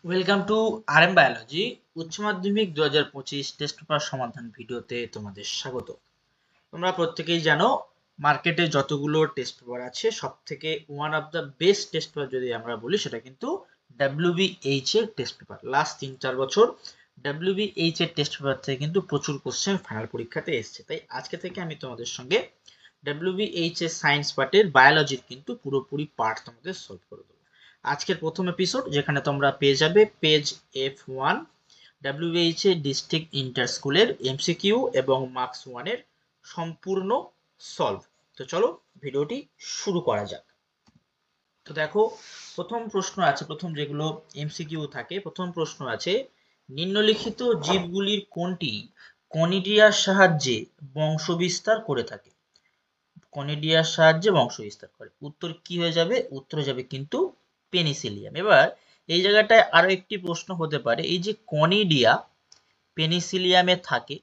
Welcome to RM biology উচ্চ মাধ্যমিক 2025 test paper সমাধান ভিডিওতে তোমাদের স্বাগত। তোমরা প্রত্যেকেই জানো মার্কেটে যতগুলো টেস্ট পেপার আছে সব থেকে one of the best test paper যদি আমরা বলি সেটা কিন্তু WBH এর টেস্ট পেপার। লাস্ট 3-4 বছর WBH এর টেস্ট পেপার থেকে কিন্তু প্রচুর কোশ্চেন ফাইনাল পরীক্ষাতে এসছে। তাই আজকে থেকে আমি তোমাদের সঙ্গে WBH এর সায়েন্স পার্টের বায়োলজির কিন্তু পুরোপুরি পার্ট তোমাদের সলভ করে দেবো। আজকের প্রথম এপিসোড যেখানে তোমরা পেয়ে যাবে পেজ F1 WBH এর ডিস্ট্রিক্ট ইন্টার স্কুলের MCQ এবং মার্কস 1 এর সম্পূর্ণ সলভ। তো চলো ভিডিওটি শুরু করা যাক। তো দেখো প্রথম প্রশ্ন আছে, প্রথম যেগুলো MCQ থাকে, প্রথম প্রশ্ন আছে নিম্নলিখিত জীবগুলির কোনটি কনিডিয়ার সাহায্যে বংশবিস্তার করে থাকে? কনিডিয়ার সাহায্যে বংশবিস্তার করে। উত্তর কি হয়ে যাবে? উত্তর হয়ে যাবে কিন্তু পেনিসিলিয়াম। এবার এই জায়গাটায় আরো একটি প্রশ্ন হতে পারে, এই যে কনিডিয়া পেনিসিলিয়ামে থাকে,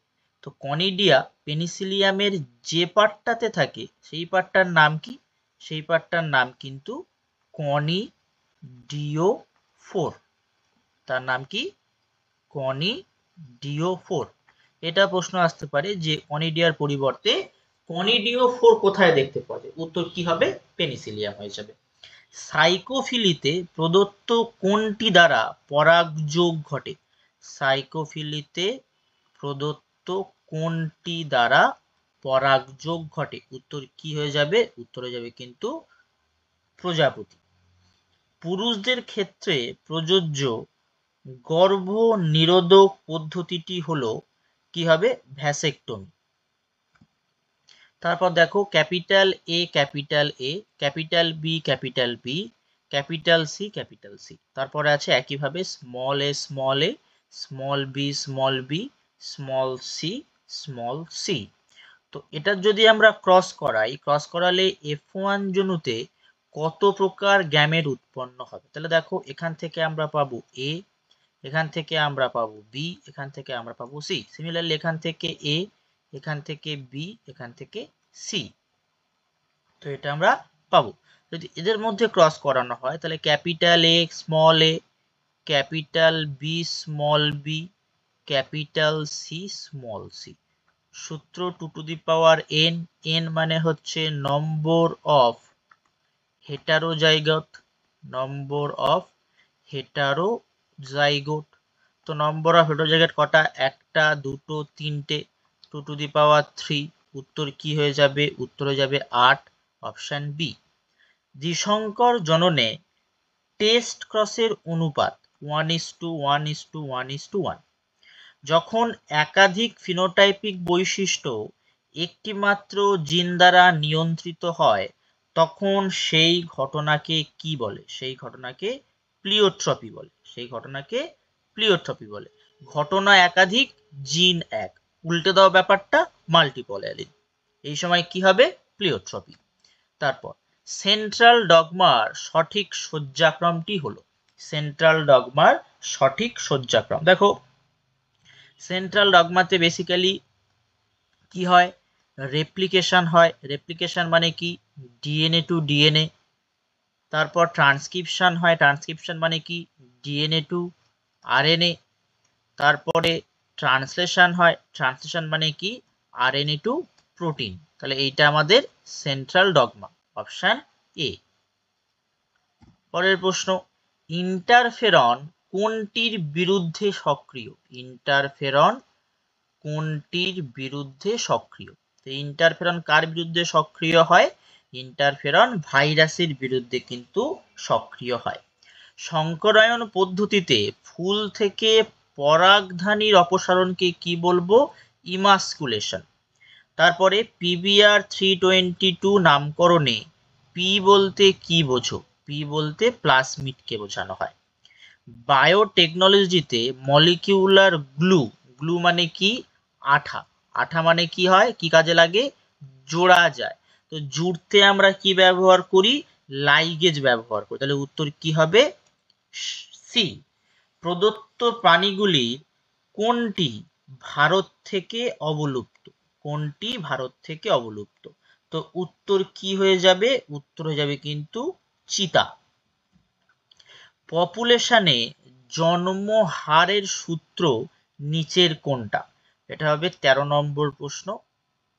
তো কনিডিয়া পেনিসিলিয়ামের যে পার্টটাতে থাকে সেই পার্টটার নাম কি? সেই পার্টটার নাম কিন্তু কনিডিওফোর। তার নাম কি? কনিডিওফোর। এটা প্রশ্ন আসতে পারে যে কনিডিয়ার পরিবর্তে কনিডিওফোর কোথায় দেখতে পাওয়া যায়? উত্তর কি হবে? পেনিসিলিয়াম হয়ে যাবে। সাইকোফিলিতে প্রদত্ত কোনটি দ্বারা পরাগযোগ ঘটে? সাইকোফিলিতে প্রদত্ত কোনটি দ্বারা পরাগযোগ ঘটে? উত্তর কি হয়ে যাবে? উত্তর হয়ে যাবে কিন্তু প্রজাপতি। পুরুষদের ক্ষেত্রে প্রযোজ্য গর্ভ নিরোধক পদ্ধতিটি হলো কি হবে? ভ্যাসেকটমি। তারপর দেখো capital A capital A, capital B capital B, capital C capital C. তারপরে আছে একইভাবে small A small A, small B small B, small C small C. তো এটা যদি আমরা ক্রস করাই, ক্রস করালে F1 জনুতে কত প্রকার গ্যামেট উৎপন্ন হবে? তাহলে দেখো এখান থেকে আমরা পাবো এ, এখান থেকে আমরা পাবো বি, এখান থেকে আমরা পাবো সি। সিমিলারলি এখান থেকে এ, এখান থেকে বি, এখান থেকে সি। তো এটা আমরা পাবো। যদি এদের মধ্যে ক্রস করানো হয় তাহলে capital A small A, capital B small B, capital C small C. সূত্র 2 to the power n, n মানে হচ্ছে নম্বর অফ হেটারোজাইগোট, নম্বর অফ হেটারোজাইগোট। তো নম্বর অফ হেটারোজাইগোট কটা? একটা, দুটো, তিনটে। 2 টু দি পাওয়ার 3। উত্তর কি হয়ে যাবে? উত্তর হয়ে যাবে 8, অপশন বি। দ্বিসংকর জননে টেস্ট ক্রসের অনুপাত 1:1:1:1। যখন একাধিক ফিনোটাইপিক বৈশিষ্ট্য একটি মাত্র জিন দ্বারা নিয়ন্ত্রিত হয় তখন সেই ঘটনাকে কি বলে? সেই ঘটনাকে প্লিওট্রপি বলে। সেই ঘটনাকে প্লিওট্রপি বলে। ঘটনা একাধিক, জিন এক। উল্টে দেওয়া ব্যাপারটা মাল্টিপল অ্যালিল। এই সময় কি হবে? প্লিওট্রপি। তারপর সেন্ট্রাল ডগমার সঠিক সজ্জাক্রমটি হলো। সেন্ট্রাল ডগমার সঠিক সজ্জাক্রম দেখো, সেন্ট্রাল ডগমাতে বেসিক্যালি কি হয়? রেপ্লিকেশন হয়। রেপ্লিকেশন মানে কি? DNA to DNA. তারপর ট্রান্সক্রিপশন হয়। ট্রান্সক্রিপশন মানে কি? DNA to RNA. তারপরে ট্রান্সলেশন হয়। ট্রান্সলেশন মানে কি? RNA to protein. তাহলে এইটা আমাদের সেন্ট্রাল ডগমা, অপশন এ। পরের প্রশ্ন, ইন্টারফেরন কোনটির বিরুদ্ধে সক্রিয়? ইন্টারফেরন কোনটির বিরুদ্ধে সক্রিয়? ইন্টারফেরন কার বিরুদ্ধে সক্রিয় হয়? ইন্টারফেরন ভাইরাসের বিরুদ্ধে কিন্তু সক্রিয় হয়। সংকরায়ন পদ্ধতিতে ফুল থেকে পরাগধানীর অপসারণকে কি বলবো? ইমাস্কুলেশন। তারপরে PBR322 নামকরণে পি বলতে কি বোঝো? পি বলতে প্লাজমিডকে বোঝানো হয়। বায়োটেকনোলজিতে মলিকিউলার গ্লু, গ্লু মানে কি? আঠা। আঠা মানে কি হয়? কি কাজে লাগে? জোড়া যায়। তো জুড়তে আমরা কি ব্যবহার করি? লাইগেজ ব্যবহার করি। তাহলে উত্তর কি হবে? সি। প্রদত্ত প্রাণীগুলির কোনটি ভারত থেকে অবলুপ্ত? কোনটি ভারত থেকে অবলুপ্ত? তো উত্তর কি হয়ে যাবে? উত্তর হয়ে যাবে কিন্তু চিতা। পপুলেশনে জন্মহারের সূত্র নিচের কোনটা? এটা হবে 13 নম্বর প্রশ্ন।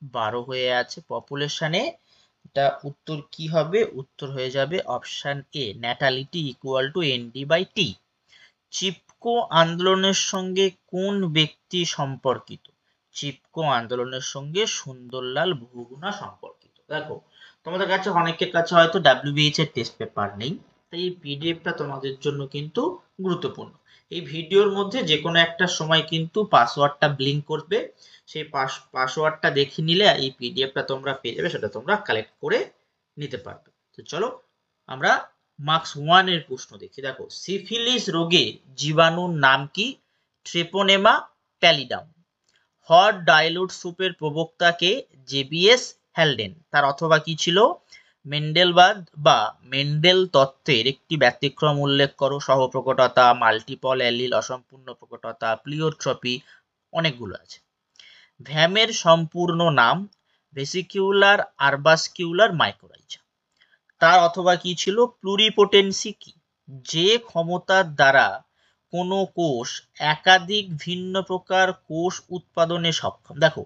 12 হয়ে আছে পপুলেশনে, এটা উত্তর কি হবে? উত্তর হয়ে যাবে option A, natality equal to ND by T. Chipko আন্দোলনের সঙ্গে কোন ব্যক্তি সম্পর্কিত? চিপকো আন্দোলনের সঙ্গে সুন্দরলাল বহুগুণা সম্পর্কিত। দেখো, তোমাদের কাছে অনেকের কাছে হয়তো ডাব্লিউবিএইচ এর টেস্ট পেপার নেই, তাই এই পিডিএফটা তোমাদের জন্য কিন্তু গুরুত্বপূর্ণ। এই ভিডিওর মধ্যে যে কোনো একটা সময় কিন্তু পাসওয়ার্ডটা ব্লিঙ্ক করবে, সেই পাসওয়ার্ডটা দেখে নিলে এই পিডিএফটা তোমরা পেয়ে যাবে, সেটা তোমরা কালেক্ট করে নিতে পারবে। তো চলো আমরা মার্কস 1 এর প্রশ্ন দেখি। দেখো, সিফিলিস রোগে জীবাণুর নাম কি? Treponema pallidum. হট ডাইলুট স্যুপের প্রবক্তাকে? JBS Haldane. তার অথবা কি ছিল? মেন্ডেলবাদ বা মেন্ডেল তত্ত্বের একটি ব্যতিক্রম উল্লেখ করো। সহপ্রকটতা, মাল্টিপল অ্যালিল, অসম্পূর্ণ প্রকটতা, প্লিওট্রপি, অনেকগুলো আছে। ভ্যামের সম্পূর্ণ নাম? ভেসিকিউলার আরবাসকিউলার মাইকোরাইজা। তার অথবা কি ছিল? প্লুরিপোটেন্সি কি? যে ক্ষমতার দ্বারা কোনো কোষ একাধিক ভিন্ন প্রকার কোষ উৎপাদনে সক্ষম। দেখো,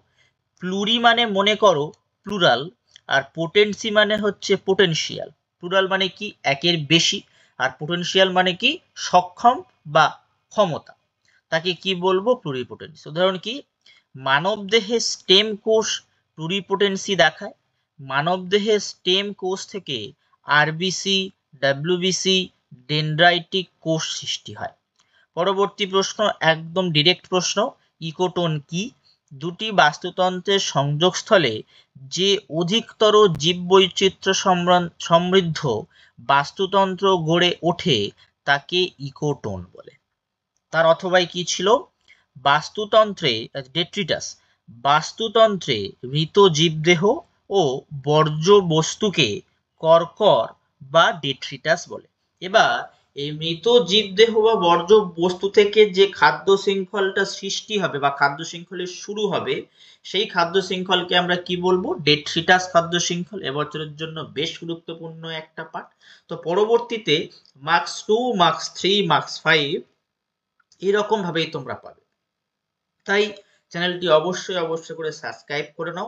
প্লুরি মানে মনে করো প্লুরাল, আর পোটেন্সি মানে হচ্ছে পোটেনশিয়াল। প্লুরাল মানে কি? একের বেশি, আর পোটেনশিয়াল মানে কি? সক্ষম বা ক্ষমতা। তাকে কি বলবো? প্লুরিপোটেন্সি। উদাহরণ কি? মানবদেহে স্টেম কোষ প্লুরিপোটেন্সি দেখায়। মানবদেহের স্টেম কোষ থেকে আরবিসি, ডাব্লিউবিসি, ডেনড্রাইটিক কোষ সৃষ্টি হয়। পরবর্তী প্রশ্ন, একদম ডিরেক্ট প্রশ্ন। ইকোটোন কি? দুটি বাস্তুতন্ত্রের সংযোগস্থলে যে অধিকতর জীববৈচিত্র্য সমৃদ্ধ বাস্তুতন্ত্র গড়ে ওঠে তাকে ইকোটোন বলে। তার অথবাই কি ছিল? বাস্তুতন্ত্রে ডেট্রিটাস। বাস্তুতন্ত্রে মৃত জীবদেহ ও বর্জ্য বস্তুকে কর্কর বা ডেট্রিটাস বলে। এবার এই মৃত জীবদেহ বা বর্জ্য বস্তু থেকে যে খাদ্য শৃঙ্খলটা সৃষ্টি হবে বা খাদ্য শৃঙ্খলের শুরু হবে, সেই খাদ্য শৃঙ্খলকে আমরা কি বলবো? ডেট্রিটাস খাদ্য শৃঙ্খল। এবছরের জন্য বেশ গুরুত্বপূর্ণ একটা পাঠ। তো পরবর্তীতে মার্কস 2, মার্কস 3, মার্কস 5 এরকম ভাবেই তোমরা পাবে। তাই চ্যানেলটি অবশ্যই করে সাবস্ক্রাইব করে নাও।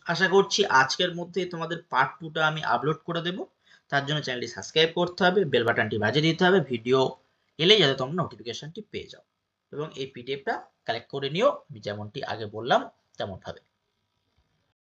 আশা করছি আজকের মধ্যে তোমাদের পার্ট 2টা আমি আপলোড করে দেব। তার জন্য চ্যানেলটি সাবস্ক্রাইব করতে হবে, বেল বাটনটি বাজিয়ে দিতে হবে, ভিডিও এলেই যাতে তোমরা নোটিফিকেশনটি পেয়ে যাও, এবং এই পিডিএফটা কালেক্ট করে নিও আমি যেমনটি আগে বললাম তেমন ভাবে।